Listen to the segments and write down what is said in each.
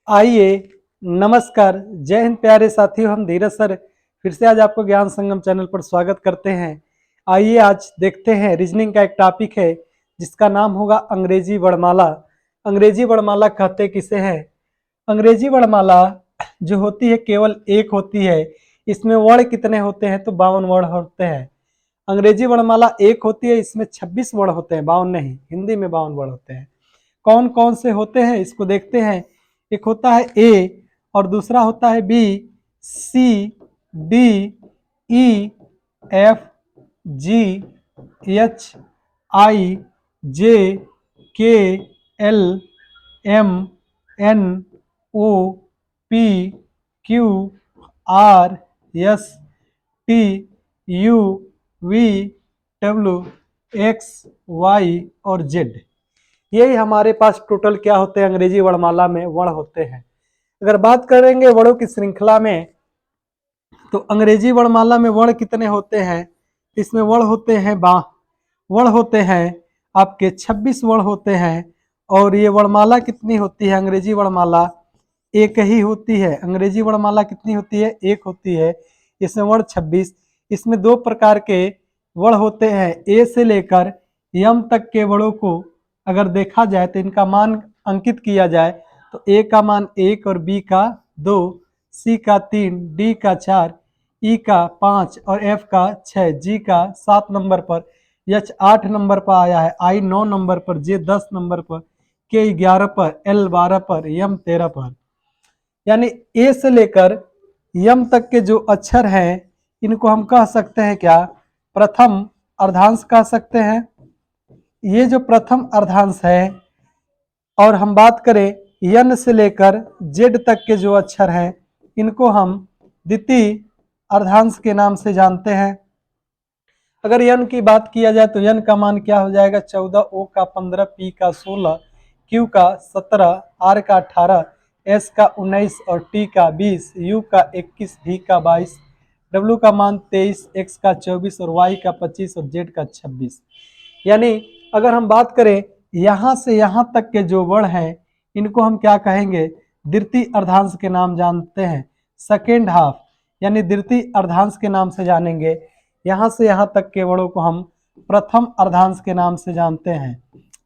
आइए, नमस्कार, जय हिंद प्यारे साथियों। हम धीरज सर फिर से आज आपको ज्ञान संगम चैनल पर स्वागत करते हैं। आइए आज देखते हैं, रीजनिंग का एक टॉपिक है जिसका नाम होगा अंग्रेजी वर्णमाला। अंग्रेजी वर्णमाला कहते किसे हैं? अंग्रेजी वर्णमाला जो होती है केवल एक होती है। इसमें वर्ण कितने होते हैं? तो 52 वर्ण होते हैं। अंग्रेजी वर्णमाला एक होती है, इसमें 26 वर्ण होते हैं, 52 नहीं, हिंदी में 52 वर्ण होते हैं। कौन कौन से होते हैं इसको देखते हैं। एक होता है ए और दूसरा होता है B, C, D, E, F, G, H, I, J, K, L, M, N, O, P, Q, R, S, T, U, V, W, X, Y और जेड। यही हमारे पास टोटल क्या होते हैं? अंग्रेजी वर्णमाला में वर्ण होते हैं। अगर बात करेंगे वर्णों की श्रृंखला में, तो अंग्रेजी वर्णमाला में वर्ण कितने होते हैं? इसमें वर्ण होते हैं वर्ण होते हैं आपके 26 वर्ण होते हैं। और ये वर्णमाला कितनी होती है? अंग्रेजी वर्णमाला एक ही होती है। अंग्रेजी वर्णमाला कितनी होती है? एक होती है। इसमें वर्ण 26। इसमें दो प्रकार के वर्ण होते हैं। ए से लेकर यम तक के वर्णों को अगर देखा जाए तो इनका मान अंकित किया जाए तो ए का मान 1 और बी का 2, सी का 3, डी का 4, ई का 5 और एफ का 6, जी का 7 नंबर पर, एच 8 नंबर पर आया है, आई 9 नंबर पर, जे 10 नंबर पर, के 11 पर, एल 12 पर, यम 13 पर। यानी ए से लेकर यम तक के जो अक्षर हैं इनको हम कह सकते हैं क्या? प्रथम अर्धांश कह सकते हैं। ये जो प्रथम अर्धांश है, और हम बात करें यन से लेकर जेड तक के जो अक्षर हैं इनको हम द्वितीय अर्धांश के नाम से जानते हैं। अगर यन की बात किया जाए तो यन का मान क्या हो जाएगा? 14, ओ का 15, पी का 16, क्यू का 17, आर का 18, एस का 19 और टी का 20, यू का 21, वी का 22, डब्ल्यू का मान 23, एक्स का 24 और वाई का 25 और जेड का 26। यानी अगर हम बात करें यहाँ से यहाँ तक के जो वर्ण हैं इनको हम क्या कहेंगे? द्वितीय अर्धांश के नाम जानते हैं। सेकेंड हाफ यानी द्वितीय अर्धांश के नाम से जानेंगे। यहाँ से यहाँ तक के वर्णों को हम प्रथम अर्धांश के नाम से जानते हैं।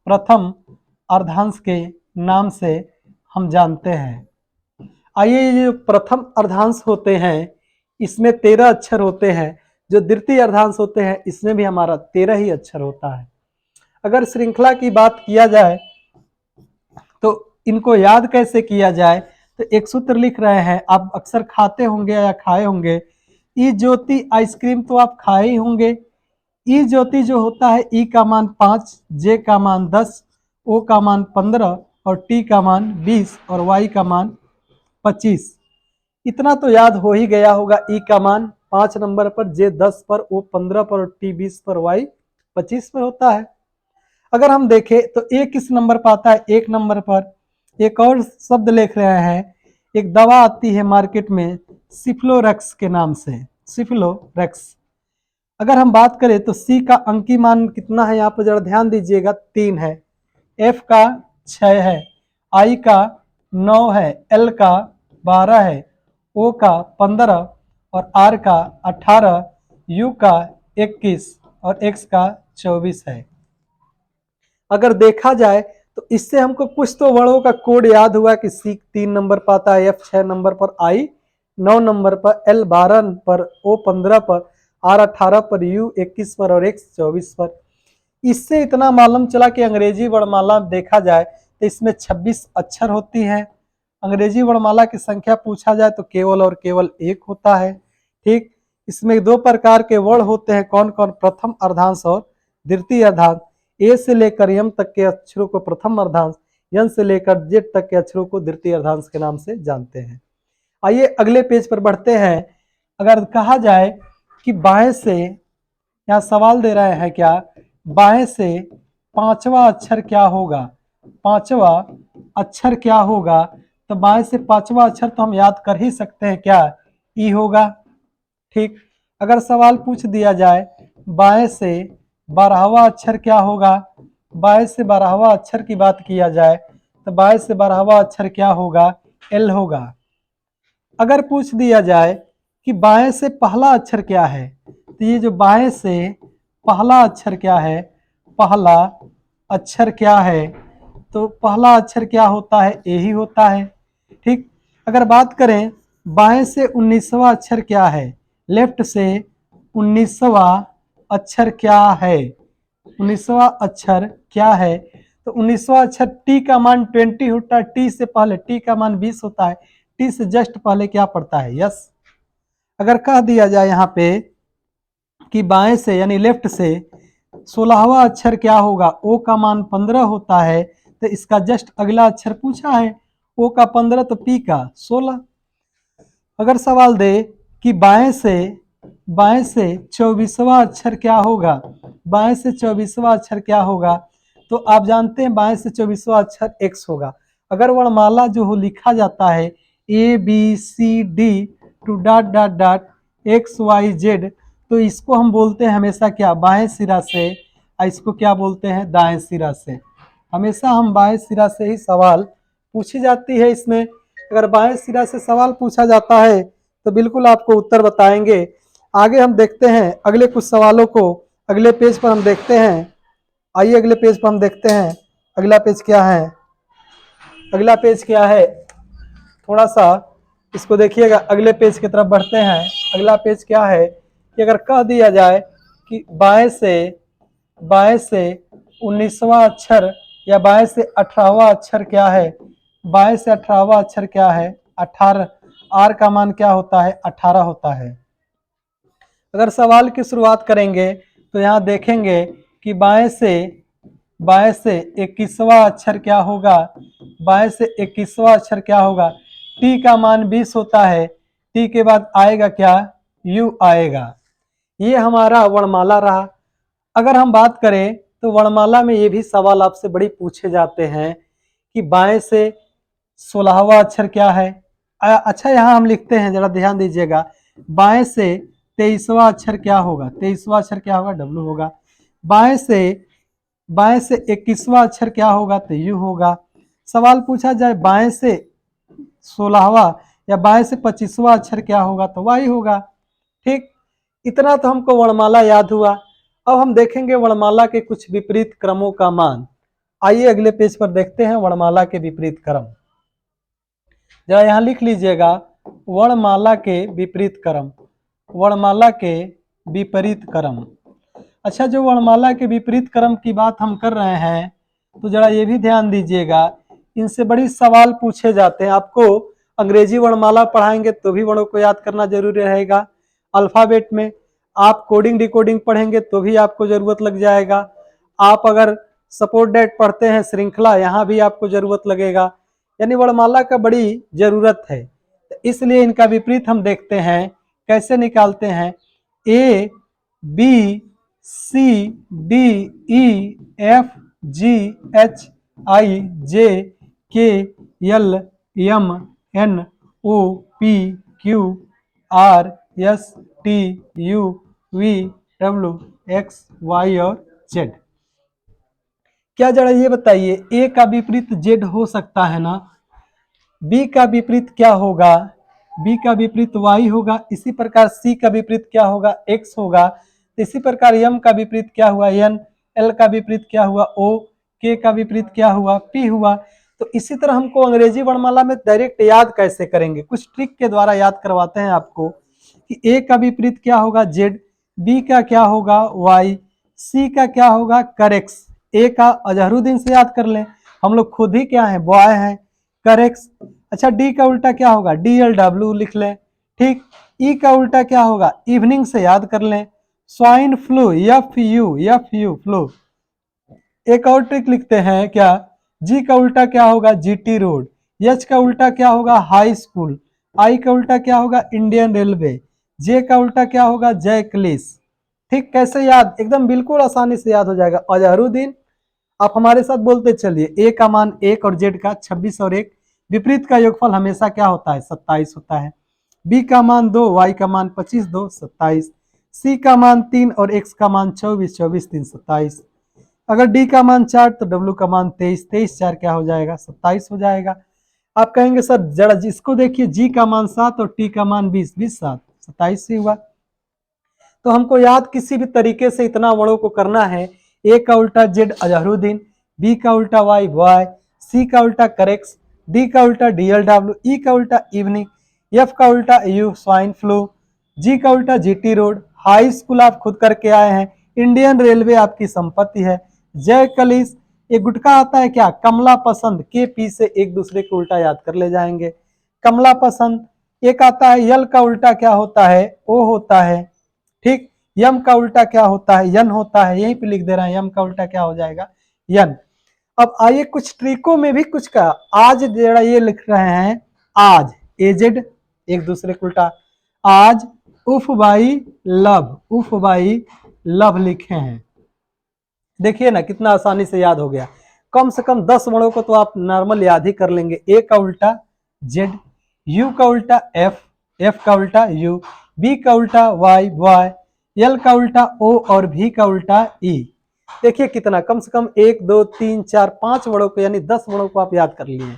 प्रथम अर्धांश के नाम से हम जानते हैं। आइए, ये जो प्रथम अर्धांश होते हैं इसमें 13 अक्षर होते हैं। जो द्वितीय अर्धांश होते हैं इसमें भी हमारा 13 ही अक्षर होता है। अगर श्रृंखला की बात किया जाए तो इनको याद कैसे किया जाए, तो एक सूत्र लिख रहे हैं, आप अक्सर खाते होंगे या खाए होंगे। ई ज्योति आइसक्रीम तो आप खाए ही होंगे। ई ज्योति जो होता है, ई का मान 5, जे का मान 10, ओ का मान 15 और टी का मान 20 और वाई का मान 25। इतना तो याद हो ही गया होगा। ई का मान 5 नंबर पर, जे 10 पर, ओ 15 पर और टी 20 पर, वाई 25 पर होता है। अगर हम देखें तो ए किस नंबर पर आता है? 1 नंबर पर। एक और शब्द लिख रहे हैं, एक दवा आती है मार्केट में सिफ्लोरेक्स के नाम से, सिफ्लोरेक्स। अगर हम बात करें तो सी का अंकी मान कितना है? यहाँ पर जरा ध्यान दीजिएगा, 3 है, एफ का 6 है, आई का 9 है, एल का 12 है, ओ का 15 और आर का 18, यू का 21 और एक्स का 24 है। अगर देखा जाए तो इससे हमको कुछ तो वर्णों का कोड याद हुआ कि सी 3 नंबर पर आता है, एफ 6 नंबर पर, आई 9 नंबर पर, एल 12 पर, ओ 15 पर, आर 18 पर, यू 21 पर और एक्स 24 पर। इससे इतना मालूम चला कि अंग्रेजी वर्णमाला देखा जाए तो इसमें 26 अक्षर होती हैं। अंग्रेजी वर्णमाला की संख्या पूछा जाए तो केवल और केवल एक होता है। ठीक, इसमें दो प्रकार के वर्ण होते हैं। कौन कौन? प्रथम अर्धांश और द्वितीय अर्धांश। ए से लेकर यम तक के अक्षरों को प्रथम अर्धांश, यन से लेकर जेड तक के अक्षरों को द्वितीय अर्धांश के नाम से जानते हैं। आइए अगले पेज पर बढ़ते हैं। अगर कहा जाए कि बाएं से, यहाँ सवाल दे रहे हैं क्या, बाएं से पांचवा अक्षर क्या होगा? पांचवा अक्षर क्या होगा? तो बाएं से पांचवा अक्षर तो हम याद कर ही सकते हैं, क्या? ई होगा। ठीक, अगर सवाल पूछ दिया जाए बाएं से 12वां अक्षर क्या होगा? बाएं से 12वां अक्षर की बात किया जाए तो बाएं से 12वां अक्षर क्या होगा? एल होगा। अगर पूछ दिया जाए कि बाएं से पहला अक्षर क्या है, तो ये जो बाएं से पहला अक्षर क्या है, पहला अक्षर क्या है, तो पहला अक्षर क्या होता है, ए ही होता है। ठीक। अगर बात करें बाएं से 19वां अक्षर क्या है, लेफ्ट से 19वां अक्षर क्या है, 19वां अक्षर क्या है, तो 19वां अक्षर टी का मान 20 होता है, टी से पहले टी का मान 20 होता है, टी से जस्ट पहले क्या पड़ता है, यस। अगर कह दिया जाए यहाँ पे कि बाएं से यानी लेफ्ट से 16वां अक्षर क्या होगा, ओ का मान 15 होता है, तो इसका जस्ट अगला अक्षर पूछा है, ओ का 15 तो पी का 16। अगर सवाल दे कि बाएं से 24वां अक्षर क्या होगा, बाएं से 24वां अक्षर क्या होगा, तो आप जानते हैं बाएं से 24वां अक्षर एक्स होगा। अगर वर्णमाला जो हो लिखा जाता है A B C D to dot dot dot X Y Z, तो इसको हम बोलते हैं हमेशा क्या, बाएं सिरा से, इसको क्या बोलते हैं, दाएं सिरा से। हमेशा हम बाएं सिरा से ही सवाल पूछी जाती है इसमें। अगर बाएं सिरा से सवाल पूछा जाता है तो बिल्कुल आपको उत्तर बताएंगे। आगे हम देखते हैं अगले कुछ सवालों को, अगले पेज पर हम देखते हैं। आइए अगले पेज पर हम देखते हैं अगला पेज क्या है। अगला पेज क्या है, थोड़ा सा इसको देखिएगा, अगले पेज की तरफ बढ़ते हैं। अगला पेज क्या है कि अगर कह दिया जाए कि बाएं से 19वां अक्षर या बाएं से 18वां अक्षर क्या है, बाएं से 18वां अक्षर क्या है, 18, आर का मान क्या होता है, 18 होता है। अगर सवाल की शुरुआत करेंगे तो यहाँ देखेंगे कि बाएं से 21वां अक्षर क्या होगा, बाएं से 21वां अक्षर क्या होगा, टी का मान 20 होता है, टी के बाद आएगा क्या, यू आएगा। ये हमारा वर्णमाला रहा। अगर हम बात करें तो वर्णमाला में ये भी सवाल आपसे बड़ी पूछे जाते हैं कि बाएं से 16वां अक्षर क्या है। अच्छा यहाँ हम लिखते हैं, जरा ध्यान दीजिएगा, बाएं से 23वां अक्षर क्या होगा, 23वां अक्षर क्या होगा, डब्लू होगा। बाएं से 21वां अक्षर क्या होगा, तो यू होगा। सवाल पूछा जाए बाएं से 16वां या बाएं से 25वां अक्षर क्या होगा, तो वाई होगा। ठीक, इतना तो हमको वर्णमाला याद हुआ। अब हम देखेंगे वर्णमाला के कुछ विपरीत क्रमों का मान। आइए अगले पेज पर देखते हैं वर्णमाला के विपरीत क्रम। जरा यहाँ लिख लीजिएगा, वर्णमाला के विपरीत क्रम, वर्णमाला के विपरीत क्रम। अच्छा, जो वर्णमाला के विपरीत क्रम की बात हम कर रहे हैं, तो जरा ये भी ध्यान दीजिएगा, इनसे बड़ी सवाल पूछे जाते हैं। आपको अंग्रेजी वर्णमाला पढ़ाएंगे तो भी वर्णों को याद करना जरूरी रहेगा। अल्फाबेट में आप कोडिंग डिकोडिंग पढ़ेंगे तो भी आपको जरूरत लग जाएगा। आप अगर सपोर्ट डेट पढ़ते हैं श्रृंखला, यहाँ भी आपको जरूरत लगेगा। यानी वर्णमाला का बड़ी जरूरत है, तो इसलिए इनका विपरीत हम देखते हैं कैसे निकालते हैं। A B C D E F G H I J K L M N O P Q R S T U V W X Y और जेड। क्या जरा ये बताइए, ए का विपरीत जेड हो सकता है ना, बी का विपरीत क्या होगा, बी का विपरीत वाई होगा, इसी प्रकार सी का विपरीत क्या होगा, एक्स होगा, इसी प्रकार एम का विपरीत क्या हुआ, एन, एल का विपरीत क्या हुआ, ओ, के का विपरीत क्या हुआ, पी हुआ। तो इसी तरह हमको अंग्रेजी वर्णमाला में डायरेक्ट याद कैसे करेंगे, कुछ ट्रिक के द्वारा याद करवाते हैं आपको कि ए का विपरीत क्या होगा, जेड, बी का क्या होगा, वाई, सी का क्या होगा, करेक्स। ए का अजहरुद्दीन से याद कर लें, हम लोग खुद ही क्या है, बॉय हैं, करेक्स। अच्छा, डी का उल्टा क्या होगा, डी एल डब्ल्यू लिख लें। ठीक, ई का उल्टा क्या होगा, इवनिंग से याद कर लें, swine flu, F you flu. एक और ट्रिक लिखते हैं क्या, जी का उल्टा क्या होगा, जीटी रोड, एच का उल्टा क्या होगा, हाई स्कूल, आई का उल्टा क्या होगा, इंडियन रेलवे, जे का उल्टा क्या होगा, जय क्लिस। ठीक, कैसे याद, एकदम बिल्कुल आसानी से याद हो जाएगा। अजहरुद्दीन, आप हमारे साथ बोलते चलिए, ए का मान 1 और जेड का 26 और 1, विपरीत का योगफल हमेशा क्या होता है, 27 होता है। बी का मान 2, वाई का मान 25, 2 27, सी का मान 3 और एक्स का मान 24, 24 3 27। अगर डी का मान 4 तो डब्ल्यू का मान 23, 23 4 क्या हो जाएगा, 27 हो जाएगा। आप कहेंगे सर जरा जिसको देखिए, जी का मान 7 और टी का मान 20, 20 7 27 ही हुआ। तो हमको याद किसी भी तरीके से इतना वर्णों को करना है। ए का उल्टा जेड अजहरुद्दीन, बी का उल्टा वाई वाई, सी का उल्टा करेक्स, डी का उल्टा डीएल डब्ल्यू, ई का उल्टा इवनिंग, एफ का उल्टा यू स्वाइन फ्लू, जी का उल्टा जीटी रोड। हाई स्कूल आप खुद करके आए हैं, इंडियन रेलवे आपकी संपत्ति है, जय कलिस। ये गुटका आता है क्या, कमला पसंद, के पी से एक दूसरे को उल्टा याद कर ले जाएंगे, कमला पसंद। एक आता है यल का उल्टा क्या होता है, ओ होता है, ठीक। यम का उल्टा क्या होता है, यन होता है, यहीं पे लिख दे रहे हैं, यम का उल्टा क्या हो जाएगा, यन। अब आइए कुछ ट्रिकों में भी कुछ का, आज जरा ये लिख रहे हैं आज, एजेड एक दूसरे को उल्टा, आज उफ बाई लव, उफ बाई लव लिखे हैं। देखिए ना कितना आसानी से याद हो गया, कम से कम 10 वर्णों को तो आप नॉर्मल याद ही कर लेंगे। ए का उल्टा जेड, यू का उल्टा एफ, एफ का उल्टा यू, बी का उल्टा वाई वाई, एल का उल्टा ओ और भी का उल्टा ई। देखिए कितना, कम से कम 1 2 3 4 5 वर्णों को यानी 10 वर्णों को आप याद कर लिए।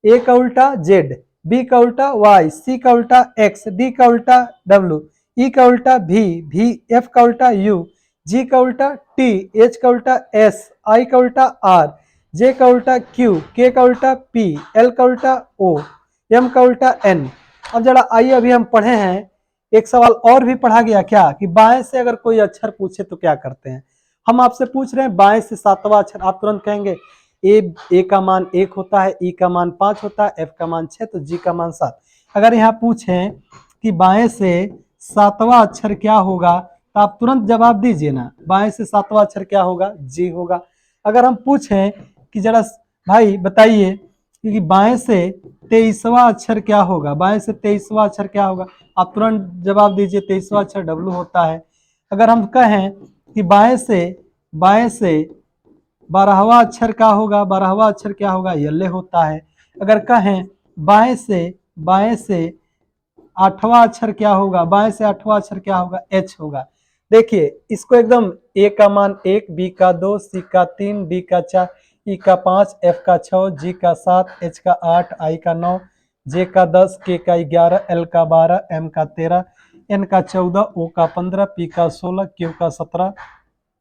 ए का उल्टा जेड, बी का उल्टा वाई, सी का उल्टा एक्स, डी का उल्टा डब्ल्यू, ई का उल्टा भी, एफ का उल्टा यू, जी का उल्टा टी, एच का उल्टा एस, आई का उल्टा आर, जे का उल्टा क्यू, के का उल्टा पी, एल का उल्टा ओ, एम का उल्टा एन। अब जरा आइए, अभी हम पढ़े हैं, एक सवाल और भी पढ़ा गया क्या कि बाएं से अगर कोई अक्षर पूछे तो क्या करते हैं। हम आपसे पूछ रहे हैं बाएं से 7वां अक्षर, आप तुरंत कहेंगे ए का मान 1 होता है, ई का मान 5 होता है, एफ का मान 6, तो जी का मान 7। अगर यहाँ पूछें कि बाएं से 7वां अक्षर क्या होगा, तो आप तुरंत जवाब दीजिए ना, बाएं से 7वां अक्षर क्या होगा, जी होगा। अगर हम पूछें कि जरा भाई बताइए कि बाएं से 23वां अक्षर क्या होगा, बाएं से 23वां अक्षर क्या होगा, आप तुरंत जवाब दीजिए 23वां अक्षर डब्लू होता है। अगर हम कहें कि बाएं से 12वां अक्षर क्या होगा, 12वां अक्षर क्या होगा, यल्ले होता है। अगर कहें बाएं से 8वां अक्षर क्या होगा, बाएं से 8वां अक्षर क्या होगा, एच होगा। देखिए इसको एकदम, ए का मान 1, बी का 2, सी का 3, डी का 4, ई का 5, एफ का 6, जी का 7, एच का 8, आई का 9, जे का 10, के का 11, एल का 12, एम का 13, एन का 14, ओ का 15, पी का 16, क्यू का 17,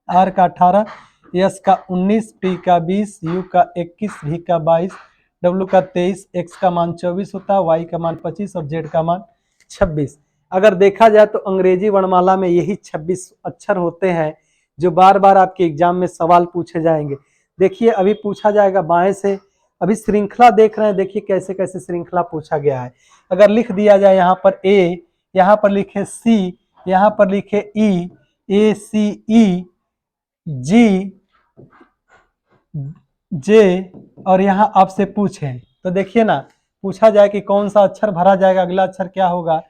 आर का 18, एस का 19, टी का 20, यू का 21, भी का 22, डब्ल्यू का 23, एक्स का मान 24 होता है, वाई का मान 25 और जेड का मान 26। अगर देखा जाए तो अंग्रेजी वर्णमाला में यही 26 अक्षर होते हैं जो बार बार आपके एग्जाम में सवाल पूछे जाएंगे। देखिए अभी पूछा जाएगा बाएं से, अभी श्रृंखला देख रहे हैं, देखिए कैसे कैसे श्रृंखला पूछा गया है। अगर लिख दिया जाए यहाँ पर ए, यहाँ पर लिखे सी, यहाँ पर लिखे ई, ए सी ई, जी जे, और यहाँ आपसे पूछे तो देखिए ना, पूछा जाए कि कौन सा अक्षर भरा जाएगा, अगला अक्षर क्या होगा,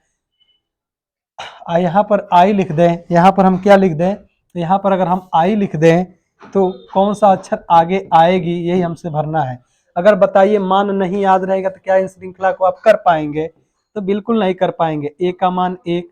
यहाँ पर आई लिख दें, यहाँ पर हम क्या लिख दें, तो यहाँ पर अगर हम आई लिख दें तो कौन सा अक्षर आगे आएगी, यही हमसे भरना है। अगर बताइए मान नहीं याद रहेगा तो क्या इन श्रृंखला को आप कर पाएंगे, तो बिल्कुल नहीं कर पाएंगे। ए का मान 1,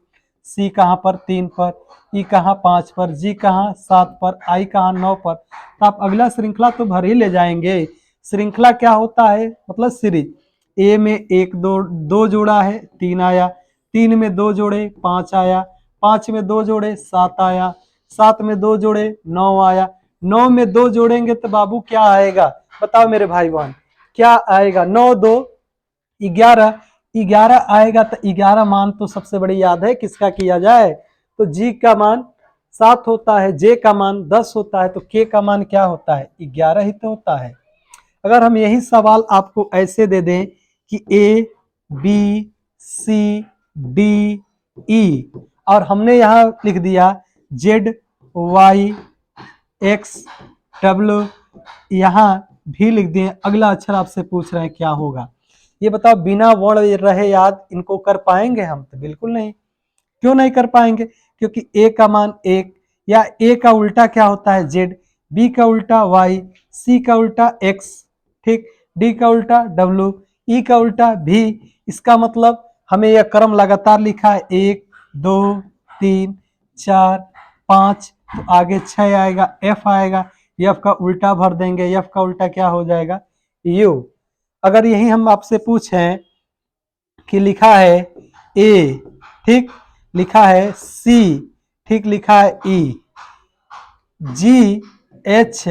सी कहाँ पर 3 पर, ई कहाँ 5 पर, जी कहाँ 7 पर, आई कहाँ 9 पर, तो आप अगला श्रृंखला तो भर ही ले जाएंगे। श्रृंखला क्या होता है, मतलब सीरीज। ए में 1 2 जोड़ा है 3 आया, 3 में 2 जोड़े 5 आया, 5 में 2 जोड़े 7 आया, 7 में 2 जोड़े 9 आया, 9 में 2 जोड़ेंगे तो बाबू क्या आएगा, बताओ मेरे भाई बहन क्या आएगा, 9 2 11, 11 आएगा। तो 11 मान तो सबसे बड़ी याद है किसका किया जाए, तो जी का मान 7 होता है, जे का मान 10 होता है, तो के का मान क्या होता है, 11 ही तो होता है। अगर हम यही सवाल आपको ऐसे दे दें कि ए बी सी डी ई, और हमने यहाँ लिख दिया जेड वाई एक्स डब्ल्यू, यहाँ भी लिख दिए, अगला अक्षर आपसे पूछ रहे हैं क्या होगा, ये बताओ बिना वर्ण रहे याद इनको कर पाएंगे हम, तो बिल्कुल नहीं। क्यों नहीं कर पाएंगे, क्योंकि ए का मान 1, या ए का उल्टा क्या होता है जेड, बी का उल्टा वाई, सी का उल्टा एक्स, ठीक, डी का उल्टा डब्ल्यू, ई का उल्टा भी। इसका मतलब हमें यह क्रम लगातार लिखा है 1 2 3 4 5, तो आगे 6 आएगा, एफ आएगा, एफ का उल्टा भर देंगे, एफ का उल्टा क्या हो जाएगा, यू। अगर यही हम आपसे पूछें कि लिखा है ए, ठीक, लिखा है सी, ठीक, लिखा है ई, जी एच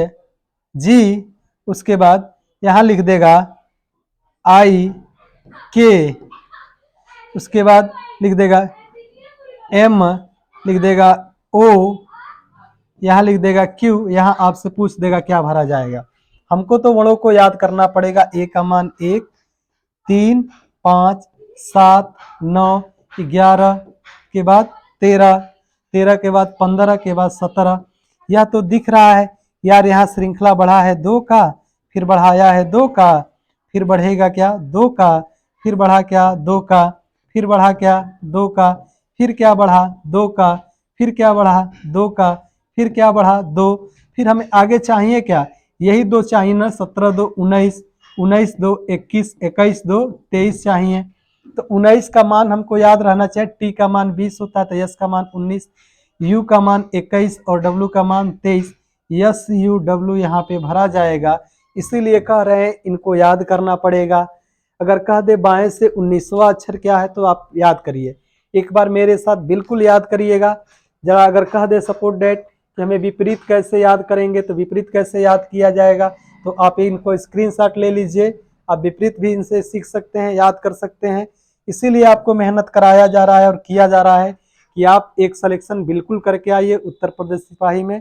जी, उसके बाद यहां लिख देगा आई के, उसके बाद लिख देगा एम, लिख देगा ओ, यहाँ लिख देगा क्यू, यहाँ आपसे पूछ देगा क्या भरा जाएगा। हमको तो वर्णों को याद करना पड़ेगा। ए का मान 1, 3, 5, 7, 9, 11 के बाद 13, 13 के बाद 15 के बाद 17। यह तो दिख रहा है यार, यहाँ श्रृंखला बढ़ा है 2 का, फिर बढ़ाया है 2 का, फिर बढ़ेगा क्या 2 का, फिर बढ़ा क्या 2 का, फिर बढ़ा क्या 2 का, फिर क्या बढ़ा 2 का, फिर क्या बढ़ा 2 का, फिर क्या बढ़ा 2, फिर हमें आगे चाहिए क्या, यही 2 चाहिए ना, 17 2 19, 19 2 21, 21 2 23 चाहिए। तो 19 का मान हमको याद रहना चाहिए। टी का मान 20 होता है तो एस का मान 19, यू का मान 21 और डब्ल्यू का मान 23। एस यू डब्ल्यू यहाँ पे भरा जाएगा, इसीलिए कह रहे हैं इनको याद करना पड़ेगा। अगर कह दे बाएं से 19वां अक्षर क्या है तो आप याद करिए, एक बार मेरे साथ बिल्कुल याद करिएगा जरा। अगर कह दे सपोर्ट डेट कि हमें विपरीत कैसे याद करेंगे, तो विपरीत कैसे याद किया जाएगा, तो आप इनको स्क्रीनशॉट ले लीजिए। आप विपरीत भी इनसे सीख सकते हैं, याद कर सकते हैं। इसीलिए आपको मेहनत कराया जा रहा है और किया जा रहा है कि आप एक सिलेक्शन बिल्कुल करके आइए उत्तर प्रदेश सिपाही में।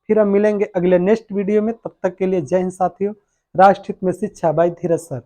फिर हम मिलेंगे अगले नेक्स्ट वीडियो में, तब तक के लिए जय हिंद साथियों। राष्ट्रहित में शिक्षा बाय धीरज सर।